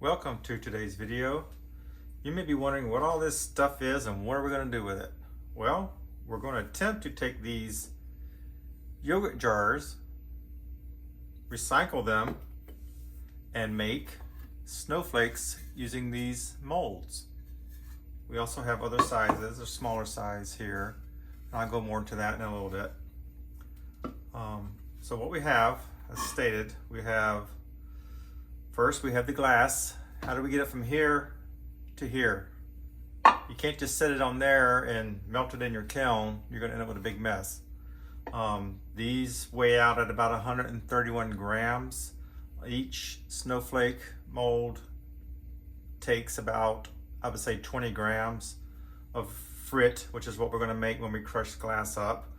Welcome to today's video. You may be wondering what all this stuff is and what are we going to do with it. Well, we're going to attempt to take these yogurt jars, recycle them, and make snowflakes using these molds. We also have other sizes, a smaller size here. I'll go more into that in a little bit. So what we have, as stated, first we have the glass. How do we get it from here to here? You can't just set it on there and melt it in your kiln. You're going to end up with a big mess. These weigh out at about 131 grams. Each snowflake mold takes about, I would say, 20 grams of frit, which is what we're going to make when we crush glass up.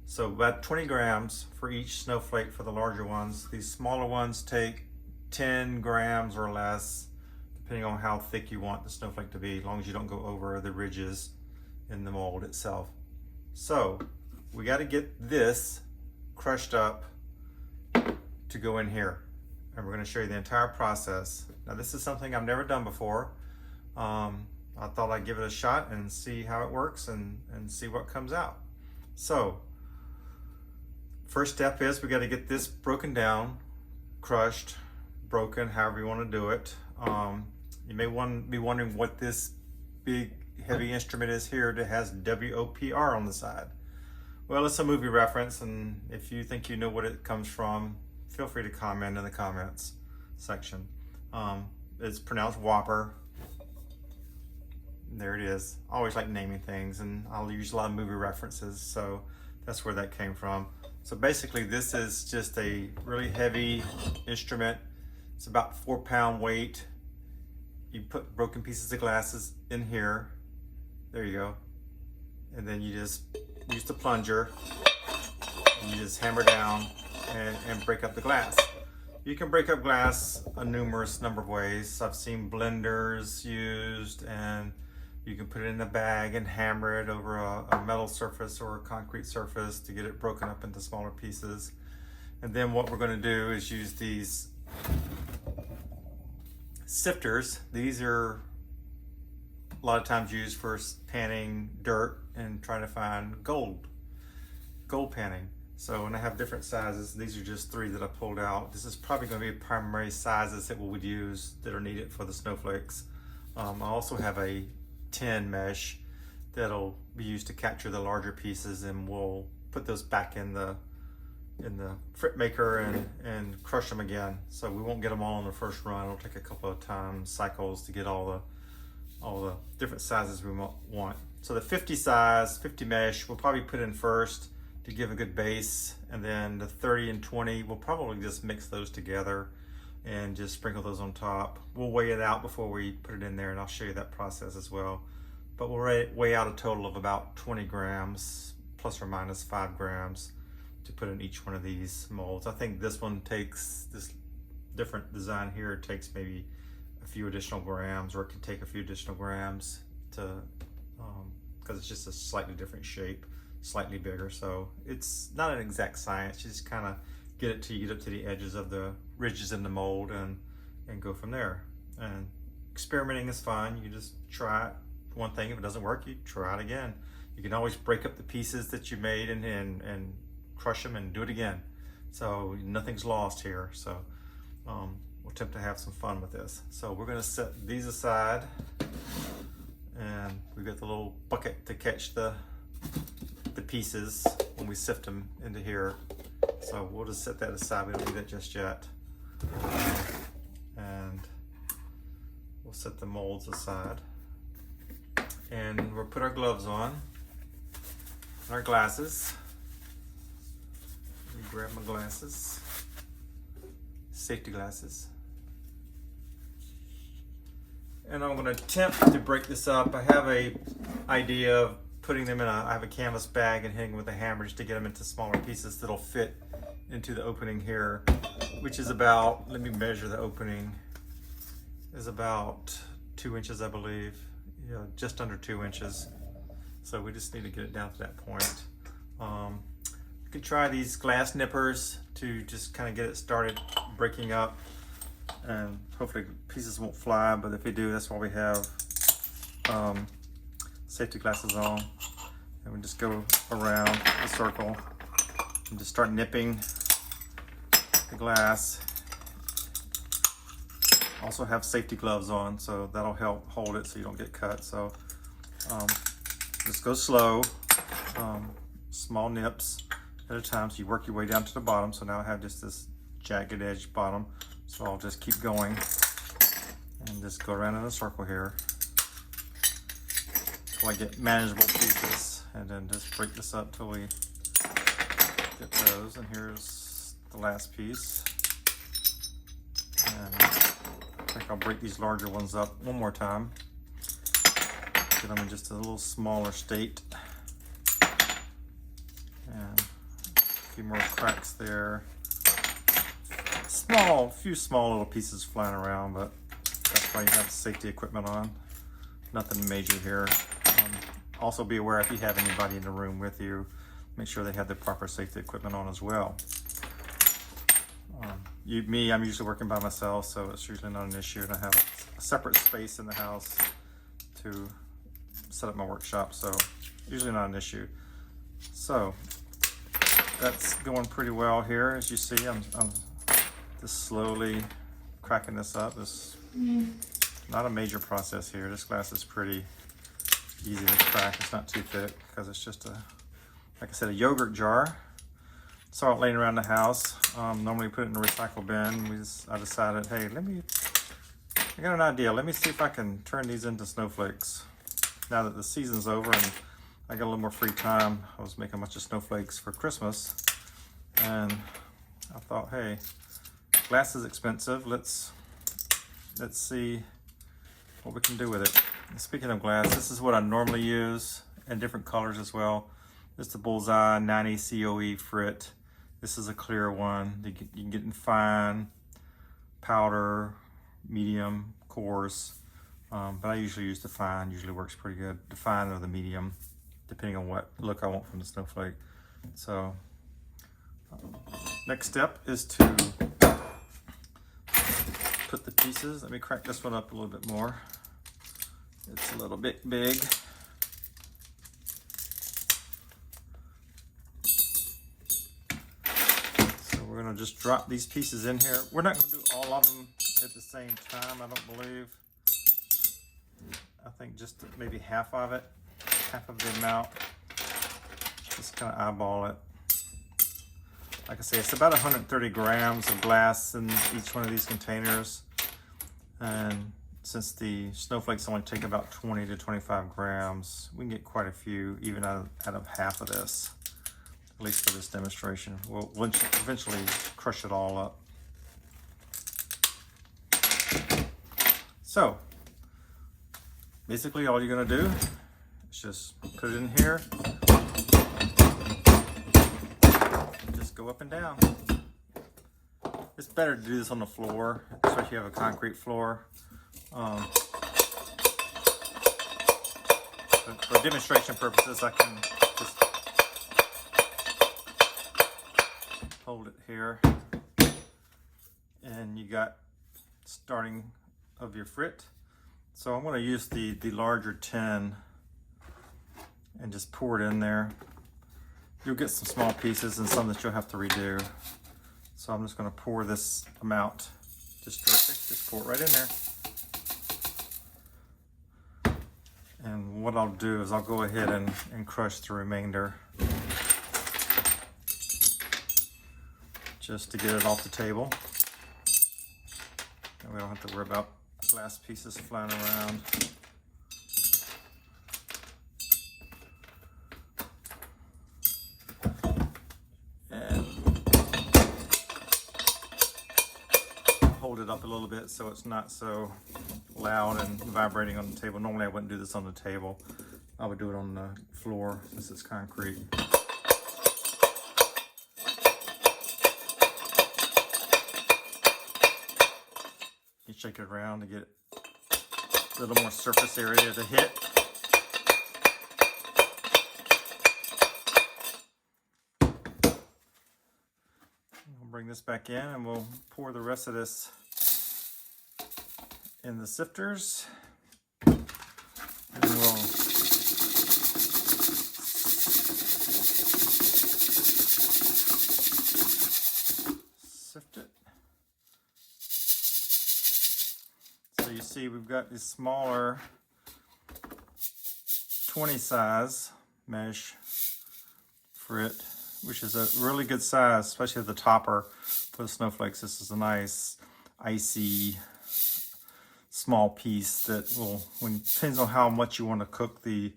So about 20 grams for each snowflake for the larger ones. These smaller ones take 10 grams or less, depending on how thick you want the snowflake to be, as long as you don't go over the ridges in the mold itself. So we got to get this crushed up to go in here. And we're going to show you the entire process. Now this is something I've never done before. I thought I'd give it a shot and see how it works and see what comes out. So first step is we got to get this broken down, crushed, broken, however you want to do it. You may be wondering what this big heavy instrument is here that has WOPR on the side. Well, it's a movie reference, and if you think you know what it comes from, feel free to comment in the comments section. It's pronounced Whopper. There it is. I always like naming things, and I'll use a lot of movie references, so that's where that came from. So basically this is just a really heavy instrument. It's about 4-pound weight. You put broken pieces of glasses in here. There you go. And then you just use the plunger and you just hammer down and break up the glass. You can break up glass a numerous number of ways. I've seen blenders used, and you can put it in a bag and hammer it over a metal surface or a concrete surface to get it broken up into smaller pieces. And then what we're going to do is use these sifters. These are a lot of times used for panning dirt and trying to find gold panning. So, and I have different sizes. These are just 3 that I pulled out. This is probably going to be primary sizes that we would use that are needed for the snowflakes. I also have a tin mesh that'll be used to capture the larger pieces, and we'll put those back in the frit maker and crush them again. So we won't get them all on the first run. It'll take a couple of cycles to get all the different sizes we want. So the 50 mesh we'll probably put in first to give a good base, and then the 30 and 20 we'll probably just mix those together and just sprinkle those on top. We'll weigh it out before we put it in there, and I'll show you that process as well. But we'll weigh out a total of about 20 grams, plus or minus 5 grams, to put in each one of these molds. I think this one takes, this different design here takes maybe a few additional grams, or it can take a few additional grams to, because it's just a slightly different shape, slightly bigger. So it's not an exact science. You just kind of get it till you get up to the edges of the ridges in the mold and go from there. And experimenting is fun. You just try it. One thing, if it doesn't work, you try it again. You can always break up the pieces that you made and crush them and do it again. So nothing's lost here. So we'll attempt to have some fun with this. So we're going to set these aside, and we've got the little bucket to catch the pieces when we sift them into here. So we'll just set that aside. We don't need that just yet. And we'll set the molds aside. And we'll put our gloves on, our glasses. Let me grab my glasses, safety glasses. And I'm going to attempt to break this up. I have a idea of putting them in I have a canvas bag and hitting with a hammer just to get them into smaller pieces that'll fit into the opening here, which is about, let me measure the opening, is about 2 inches, I believe. Yeah, just under 2 inches. So we just need to get it down to that point. You can try these glass nippers to just kind of get it started breaking up. and hopefully pieces won't fly, but if they do, that's why we have safety glasses on. And we just go around the circle and just start nipping the glass. Also have safety gloves on, so that'll help hold it so you don't get cut. So just go slow, small nips at a time, so you work your way down to the bottom. So now I have just this jagged edge bottom, so I'll just keep going and just go around in a circle here until I get manageable pieces, and then just break this up till we get those. And here's the last piece, and I think I'll break these larger ones up one more time, get them in just a little smaller state, and a few more cracks there. A few small little pieces flying around, but that's why you have safety equipment on. Nothing major here. Also be aware if you have anybody in the room with you, make sure they have the proper safety equipment on as well. I'm usually working by myself, so it's usually not an issue, and I have a separate space in the house to set up my workshop, so usually not an issue. So that's going pretty well here. As you see, I'm just slowly cracking this up. It's not a major process here. This glass is pretty easy to crack. It's not too thick because it's just like I said, a yogurt jar. Saw it laying around the house. Normally put it in a recycle bin. I decided, hey, I got an idea. Let me see if I can turn these into snowflakes. Now that the season's over and I got a little more free time, I was making a bunch of snowflakes for Christmas, and I thought, hey, glass is expensive. Let's see what we can do with it. And speaking of glass, this is what I normally use in different colors as well. This is the Bullseye 90 COE frit. This is a clear one. You can get in fine, powder, medium, coarse, but I usually use the fine. Usually works pretty good. The fine or the medium, depending on what look I want from the snowflake. So next step is to put the pieces. Let me crack this one up a little bit more. It's a little bit big. So we're gonna just drop these pieces in here. We're not gonna do all of them at the same time, I don't believe. I think just maybe half of it, half of the amount. Just kind of eyeball it. Like I say, it's about 130 grams of glass in each one of these containers. And since the snowflakes only take about 20 to 25 grams, we can get quite a few, even out of half of this, at least for this demonstration. We'll eventually crush it all up. So, basically all you're gonna do is just put it in here, and just go up and down. It's better to do this on the floor, especially if you have a concrete floor. But for demonstration purposes, I can just hold it here. And you got starting of your frit. So I'm going to use the larger tin and just pour it in there. You'll get some small pieces and some that you'll have to redo. So I'm just going to pour this amount just directly, just pour it right in there. And what I'll do is I'll go ahead and crush the remainder just to get it off the table. And we don't have to worry about glass pieces flying around. And hold it up a little bit so it's not so loud and vibrating on the table. Normally I wouldn't do this on the table. I would do it on the floor since it's concrete. You shake it around to get a little more surface area to hit. We'll bring this back in and we'll pour the rest of this in the sifters. And we'll sift it. So you see we've got these smaller 20 size mesh frit, which is a really good size, especially the topper for the snowflakes. This is a nice icy small piece that will, depends on how much you want to cook the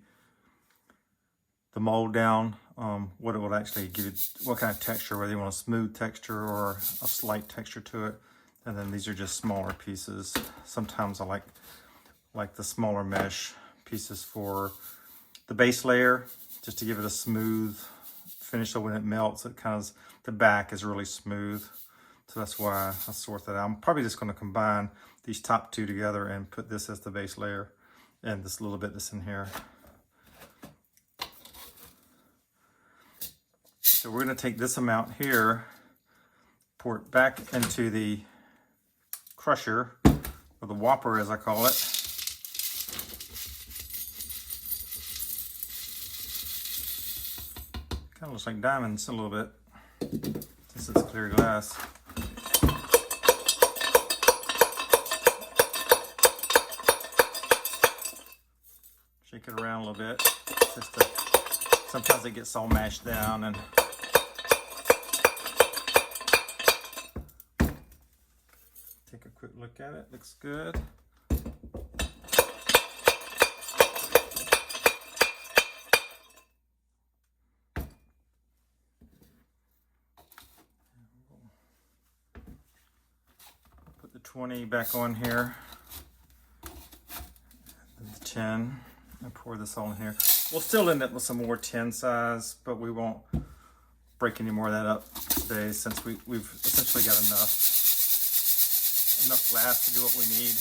mold down, what it will actually give it, what kind of texture, whether you want a smooth texture or a slight texture to it. And then these are just smaller pieces. Sometimes I like the smaller mesh pieces for the base layer, just to give it a smooth finish. So when it melts, it kind of, the back is really smooth. So that's why I sort that out. I'm probably just going to combine these top two together and put this as the base layer and this little bit that's in here. So we're going to take this amount here, pour it back into the crusher, or the whopper as I call it. Kind of looks like diamonds a little bit, since it's clear glass. Shake it around a little bit, just to, sometimes it gets all mashed down. And take a quick look at it, looks good. Put the 20 back on here, and the 10, and pour this all in here. We'll still end up with some more 10 size, but we won't break any more of that up today, since we've essentially got enough glass to do what we need.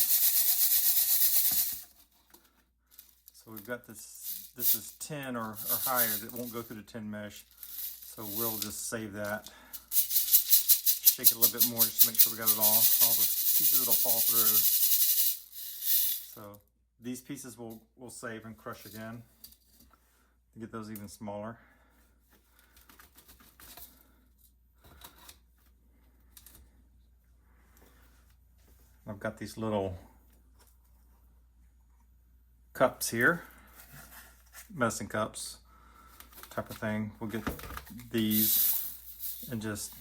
So we've got this is 10 or higher, that won't go through the 10 mesh. So we'll just save that. Shake it a little bit more just to make sure we got it all the pieces that'll fall through. So these pieces we'll save and crush again to get those even smaller. I've got these little cups here, medicine cups type of thing. We'll get these and just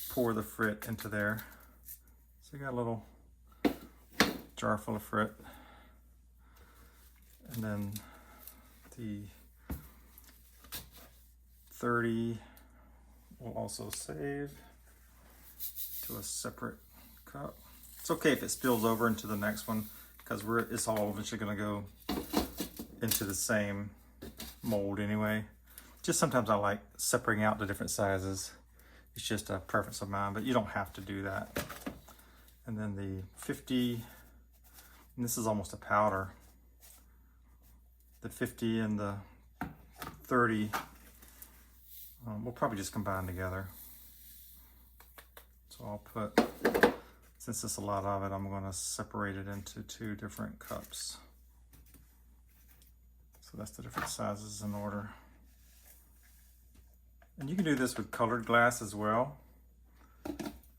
pour the frit into there. So you got a little jar full of frit, and then the 30 we'll also save to a separate cup. It's okay if it spills over into the next one, because it's all eventually going to go into the same mold anyway. Just sometimes I like separating out the different sizes. It's just a preference of mine, but you don't have to do that. And then the 50, and this is almost a powder. The 50 and the 30, we'll probably just combine together. So I'll put, since there's a lot of it, I'm going to separate it into two different cups. So that's the different sizes in order. And you can do this with colored glass as well.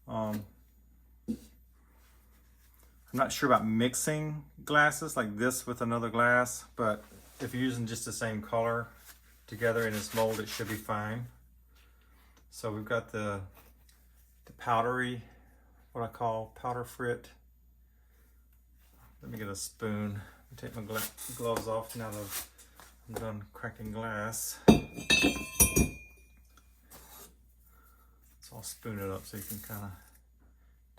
I'm not sure about mixing glasses like this with another glass, but if you're using just the same color together in this mold, it should be fine. So we've got the powdery, what I call powder frit. Let me get a spoon. Take my gloves off now that I'm done cracking glass. So I'll spoon it up so you can kind of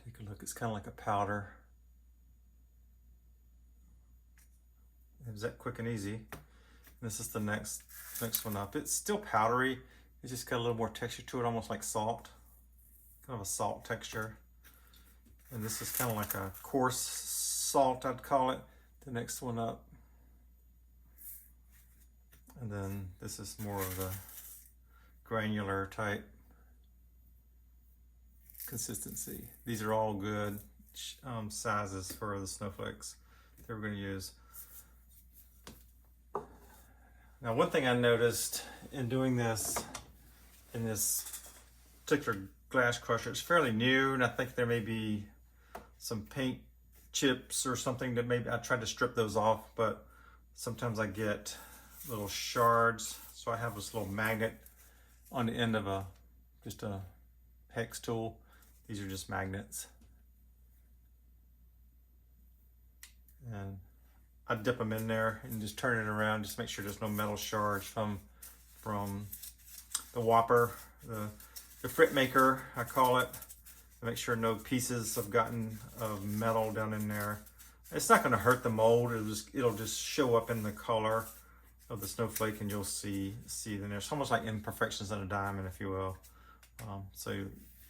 take a look. It's kind of like a powder. It was that quick and easy. And this is the next one up. It's still powdery. It's just got a little more texture to it, almost like salt. Kind of a salt texture. And this is kind of like a coarse salt, I'd call it. The next one up. And then this is more of the granular type consistency. These are all good. sizes for the snowflakes that we're going to use. Now, one thing I noticed in doing this, in this particular glass crusher, it's fairly new, and I think there may be some paint chips or something that maybe I tried to strip those off, but sometimes I get little shards. So I have this little magnet on the end of just a hex tool. These are just magnets. And I dip them in there and just turn it around, just make sure there's no metal shards from the whopper, the frit maker, I call it. Make sure no pieces have gotten of metal down in there. It's not going to hurt the mold. It'll just show up in the color of the snowflake, and you'll see it in there. It's almost like imperfections in a diamond, if you will. So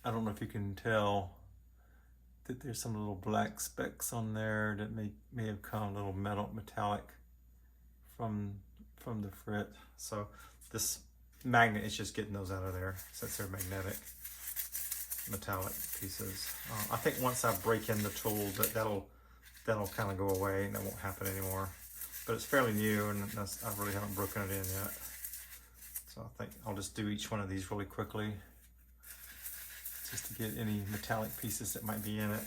I don't know if you can tell that there's some little black specks on there that may have come a little metallic from the frit. So this magnet is just getting those out of there since they're magnetic metallic pieces. I think once I break in the tool, that'll kind of go away and that won't happen anymore. But it's fairly new, and I really haven't broken it in yet. So I think I'll just do each one of these really quickly, just to get any metallic pieces that might be in it.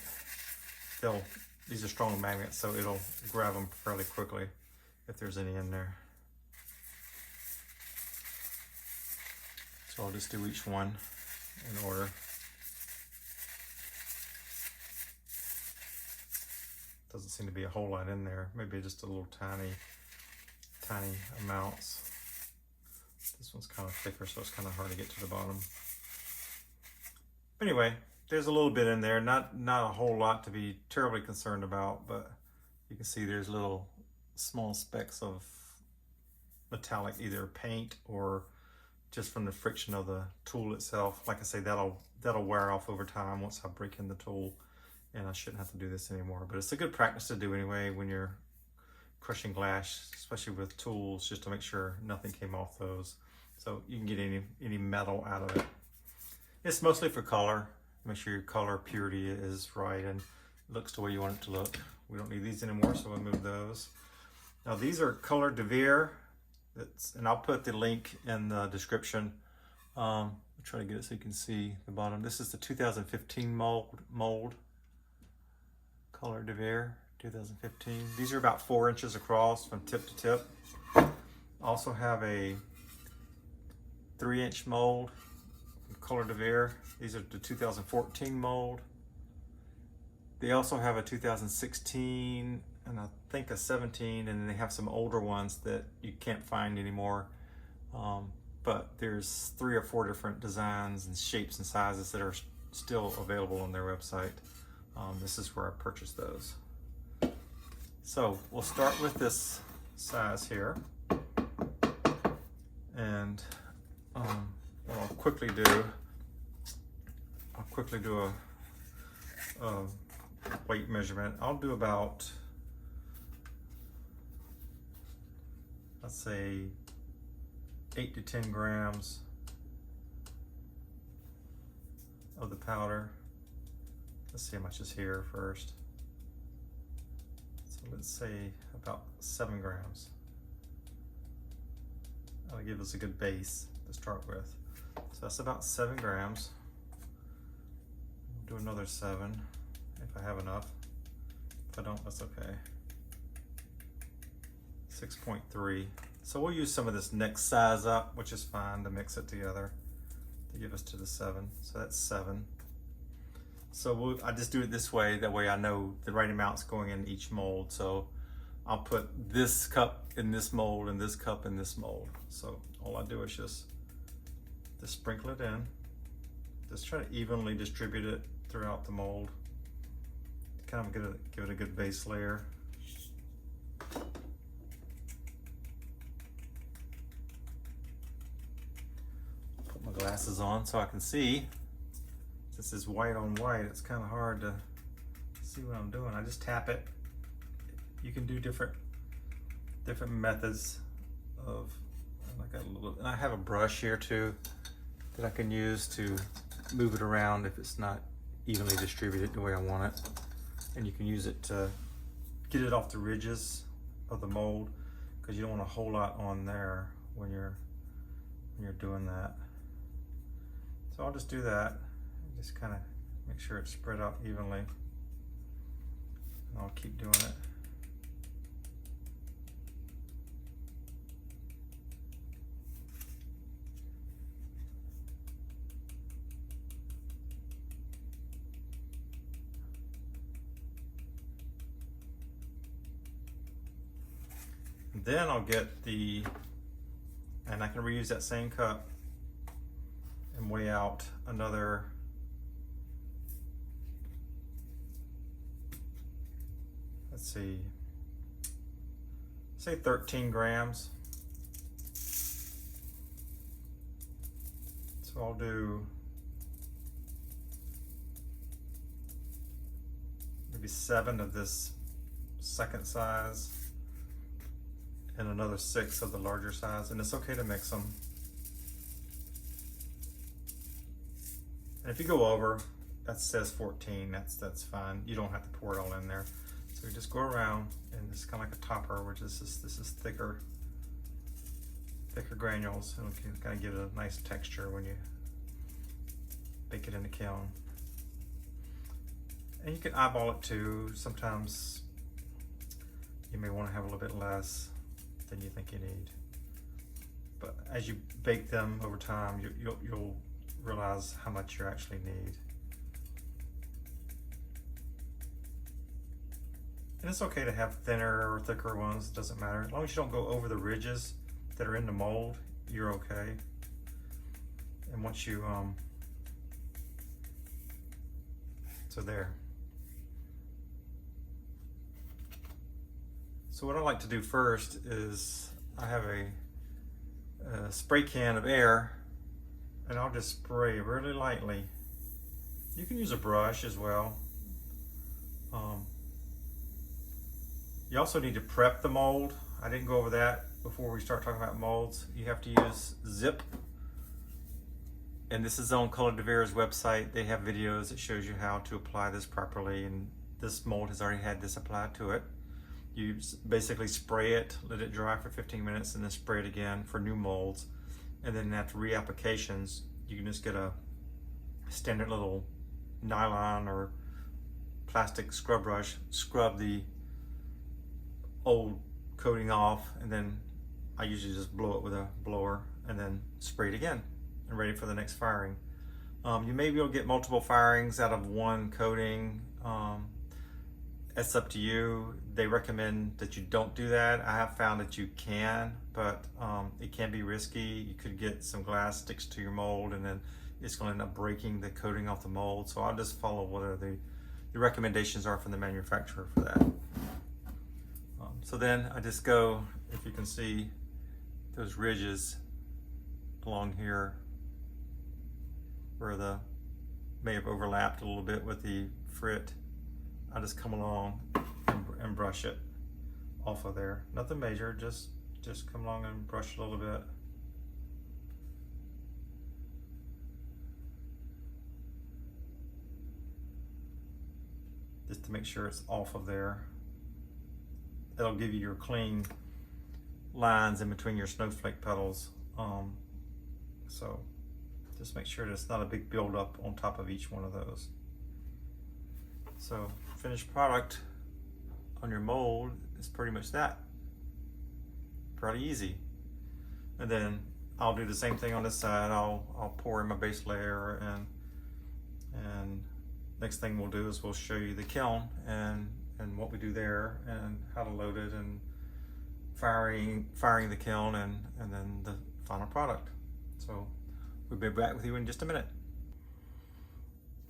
These are strong magnets, so it'll grab them fairly quickly if there's any in there. So I'll just do each one in order. Doesn't seem to be a whole lot in there. Maybe just a little tiny amounts. This one's kind of thicker, so it's kind of hard to get to the bottom. Anyway, there's a little bit in there, not a whole lot to be terribly concerned about, but you can see there's little small specks of metallic, either paint or just from the friction of the tool itself. Like I say, that'll wear off over time once I break in the tool, and I shouldn't have to do this anymore. But it's a good practice to do anyway when you're crushing glass, especially with tools, just to make sure nothing came off those, so you can get any metal out of it. It's mostly for color. Make sure your color purity is right and looks the way you want it to look. We don't need these anymore, so we'll move those. Now these are Colour de Verre, and I'll put the link in the description. I'll try to get it so you can see the bottom. This is the 2015 mold. Colour de Verre 2015. These are about 4 inches across from tip to tip. Also have a 3-inch mold from Colour de Verre. These are the 2014 mold. They also have a 2016 and I think a 17, and then they have some older ones that you can't find anymore. But there's 3 or 4 different designs and shapes and sizes that are still available on their website. This is where I purchased those. So we'll start with this size here, and what I'll quickly do a weight measurement. I'll do about, let's say 8 to 10 grams of the powder. Let's see how much is here first. So let's say about 7 grams. That'll give us a good base to start with. So that's about 7 grams. We'll do another 7 if I have enough. If I don't, that's okay. 6.3. So we'll use some of this next size up, which is fine, to mix it together to give us to the 7. So that's 7. So I just do it this way. That way I know the right amount's going in each mold. So I'll put this cup in this mold and this cup in this mold. So all I do is just sprinkle it in. Just try to evenly distribute it throughout the mold. Kind of give it a good base layer. Put my glasses on so I can see. This is white on white, it's kind of hard to see what I'm doing. I just tap it. You can do different methods of, and I have a brush here too that I can use to move it around if it's not evenly distributed the way I want it. And you can use it to get it off the ridges of the mold, because you don't want a whole lot on there when you're doing that. So I'll just do that, just kind of make sure it's spread out evenly, and I'll keep doing it. Then I'll get and I can reuse that same cup and weigh out another, let's see, say 13 grams. So I'll do maybe 7 of this second size and another 6 of the larger size, and it's okay to mix them. And if you go over, that says 14, that's fine. You don't have to pour it all in there. So you just go around, and it's kind of like a topper, which is this is thicker granules, and it can kind of give it a nice texture when you bake it in the kiln. And you can eyeball it too. Sometimes you may want to have a little bit less than you think you need, but as you bake them over time, you'll realize how much you actually need. And it's okay to have thinner or thicker ones, it doesn't matter. As long as you don't go over the ridges that are in the mold, you're okay. And once you, so there. So what I like to do first is I have a spray can of air, and I'll just spray really lightly. You can use a brush as well. You also need to prep the mold. I didn't go over that before we start talking about molds. You have to use zip. And this is on Colour de Verre's website. They have videos that shows you how to apply this properly, and this mold has already had this applied to it. You basically spray it, let it dry for 15 minutes, and then spray it again for new molds. And then after reapplications, you can just get a standard little nylon or plastic scrub brush, scrub the old coating off, and then I usually just blow it with a blower and then spray it again and ready for the next firing. You may be able to get multiple firings out of one coating. It's up to you. They recommend that you don't do that. I have found that you can, but it can be risky. You could get some glass sticks to your mold, and then it's going to end up breaking the coating off the mold. So I'll just follow whatever the recommendations are from the manufacturer for that. So then I just go, if you can see those ridges along here where the may have overlapped a little bit with the frit, I just come along and brush it off of there. Nothing major, just come along and brush it a little bit. Just to make sure it's off of there. It'll give you your clean lines in between your snowflake petals. So just make sure there's not a big buildup on top of each one of those. So finished product on your mold is pretty much that. Pretty easy. And then I'll do the same thing on this side. I'll pour in my base layer, and next thing we'll do is we'll show you the kiln and what we do there, and how to load it, and firing the kiln, and then the final product. So we'll be back with you in just a minute.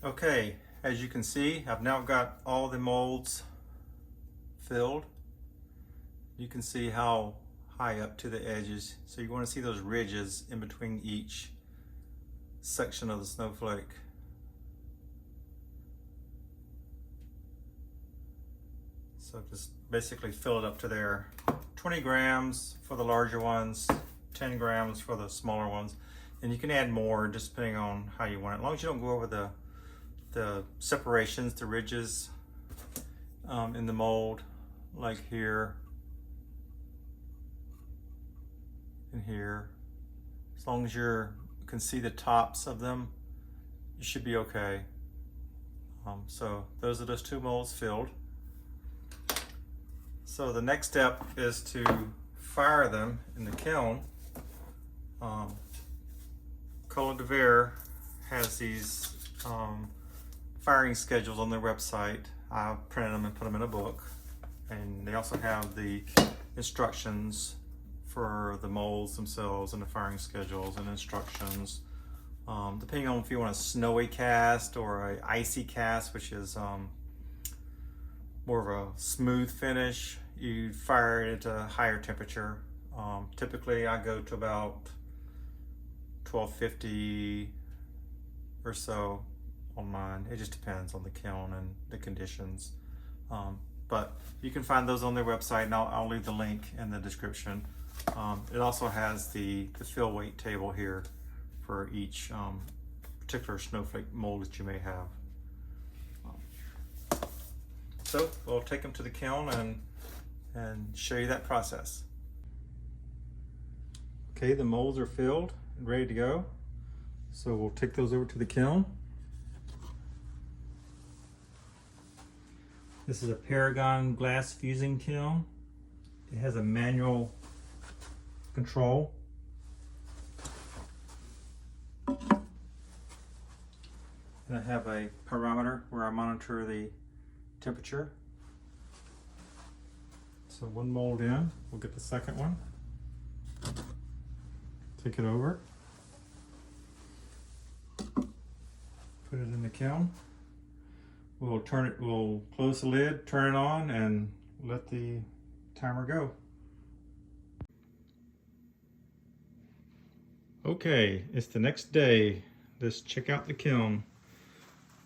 Okay, as you can see, I've now got all the molds filled. You can see how high up to the edges. So you want to see those ridges in between each section of the snowflake. So just basically fill it up to there. 20 grams for the larger ones, 10 grams for the smaller ones. And you can add more just depending on how you want it. As long as you don't go over the separations, the ridges, in the mold, like here and here. As long as you can see the tops of them, you should be okay. So those are those 2 molds filled. So the next step is to fire them in the kiln. Colour de Verre has these firing schedules on their website. I printed them and put them in a book. And they also have the instructions for the molds themselves and the firing schedules and instructions. Depending on if you want a snowy cast or an icy cast, which is more of a smooth finish, you fire it at a higher temperature. Typically I go to about 1250 or so on mine. It just depends on the kiln and the conditions. But you can find those on their website, and I'll leave the link in the description. It also has the fill weight table here for each particular snowflake mold that you may have. So we'll take them to the kiln and show you that process. Okay, the molds are filled and ready to go. So we'll take those over to the kiln. This is a Paragon glass fusing kiln. It has a manual control. And I have a pyrometer where I monitor the temperature. So 1 mold in, we'll get the second one. Take it over. Put it in the kiln. We'll close the lid, turn it on, and let the timer go. Okay, it's the next day. Let's check out the kiln.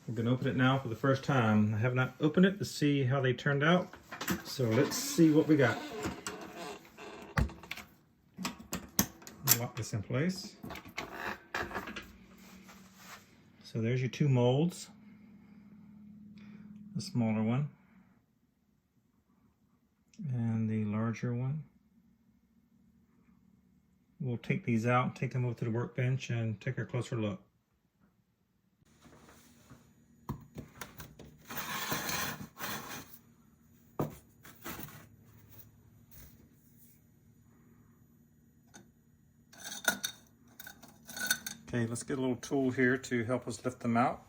We're gonna open it now for the first time. I have not opened it to see how they turned out. So let's see what we got. Lock this in place. So there's your 2 molds. The smaller one and the larger one. We'll take these out, take them over to the workbench and take a closer look. Okay, let's get a little tool here to help us lift them out.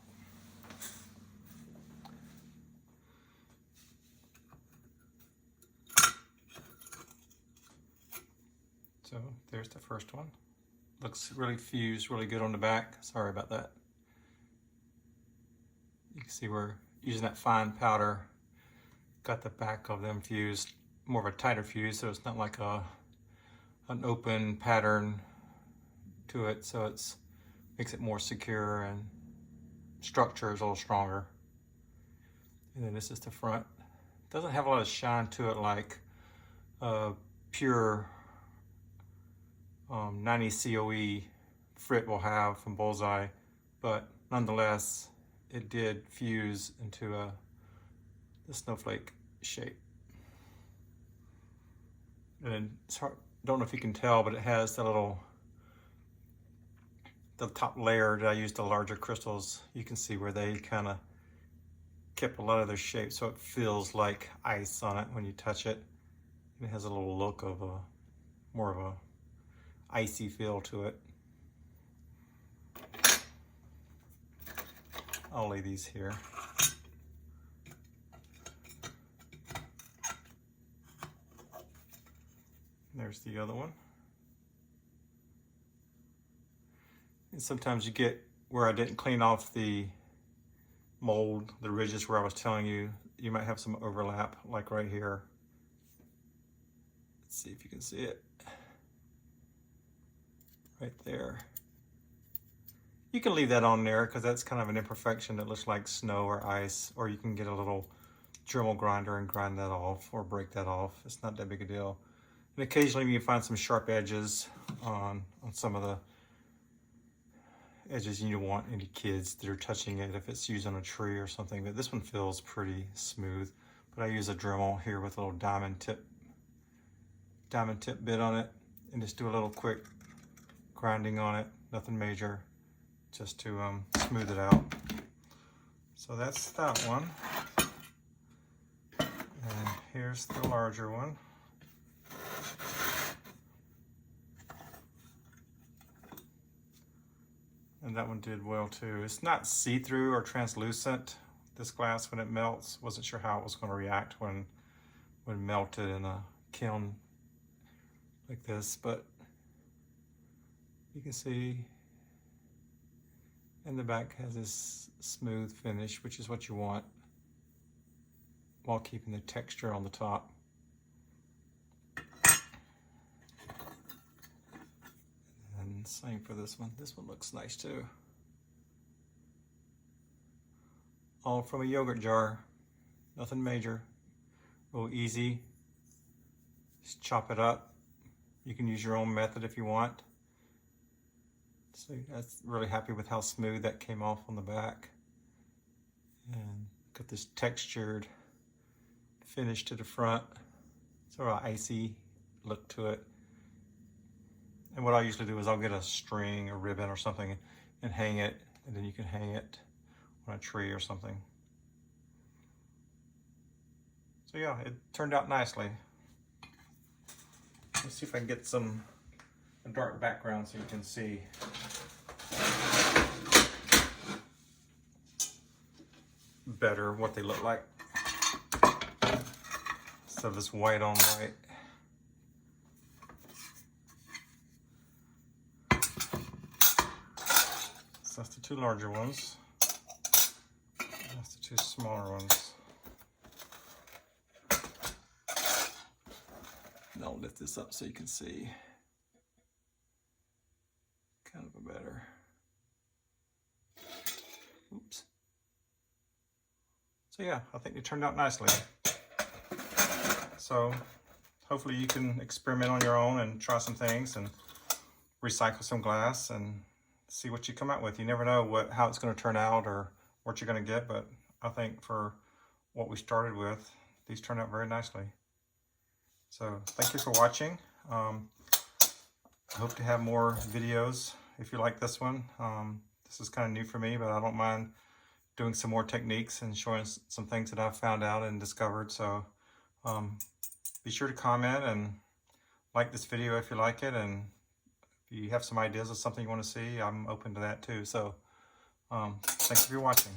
So there's the first one. Looks really fused, really good on the back. Sorry about that. You can see we're using that fine powder. Got the back of them fused, more of a tighter fuse, so it's not like an open pattern to it. So it's makes it more secure and structure is a little stronger. And then this is the front. Doesn't have a lot of shine to it like pure 90 COE frit will have from Bullseye, but nonetheless it did fuse into the snowflake shape. And it's hard, don't know if you can tell, but it has the top layer that I used the larger crystals. You can see where they kind of kept a lot of their shape, so it feels like ice on it when you touch it. And it has a little look of more of a icy feel to it. I'll lay these here. There's the other one. And sometimes you get where I didn't clean off the mold, the ridges where I was telling you, you might have some overlap, like right here. Let's see if you can see it. Right there. You can leave that on there because that's kind of an imperfection that looks like snow or ice, or you can get a little Dremel grinder and grind that off or break that off. It's not that big a deal. And occasionally you can find some sharp edges on some of the edges you don't want any kids that are touching it if it's used on a tree or something, but this one feels pretty smooth. but I use a Dremel here with a little diamond tip bit on it, and just do a little quick grinding on it, nothing major, just to smooth it out. So that's that one. And here's the larger one. And that one did well too. It's not see-through or translucent, this glass, when it melts. Wasn't sure how it was going to react when melted in a kiln like this, but you can see in the back has this smooth finish, which is what you want, while keeping the texture on the top. And same for this one. This one looks nice too. All from a yogurt jar, nothing major, real easy. Just chop it up. You can use your own method if you want. So that's really happy with how smooth that came off on the back. And got this textured finish to the front, sort of icy look to it. And what I usually do is I'll get a string or ribbon or something and hang it, and then you can hang it on a tree or something. So yeah, it turned out nicely. Let's see if I can get a dark background so you can see. Better what they look like. So this white on white. So that's the two larger ones. That's the two smaller ones. And I'll lift this up so you can see kind of a better. Oops. So yeah, I think they turned out nicely. So hopefully you can experiment on your own and try some things and recycle some glass and see what you come out with. You never know how it's going to turn out or what you're going to get, but I think for what we started with, these turned out very nicely. So thank you for watching. I hope to have more videos if you like this one. This is kind of new for me, but I don't mind doing some more techniques and showing some things that I've found out and discovered. So be sure to comment and like this video if you like it, and if you have some ideas of something you want to see, I'm open to that too. So thank you for watching.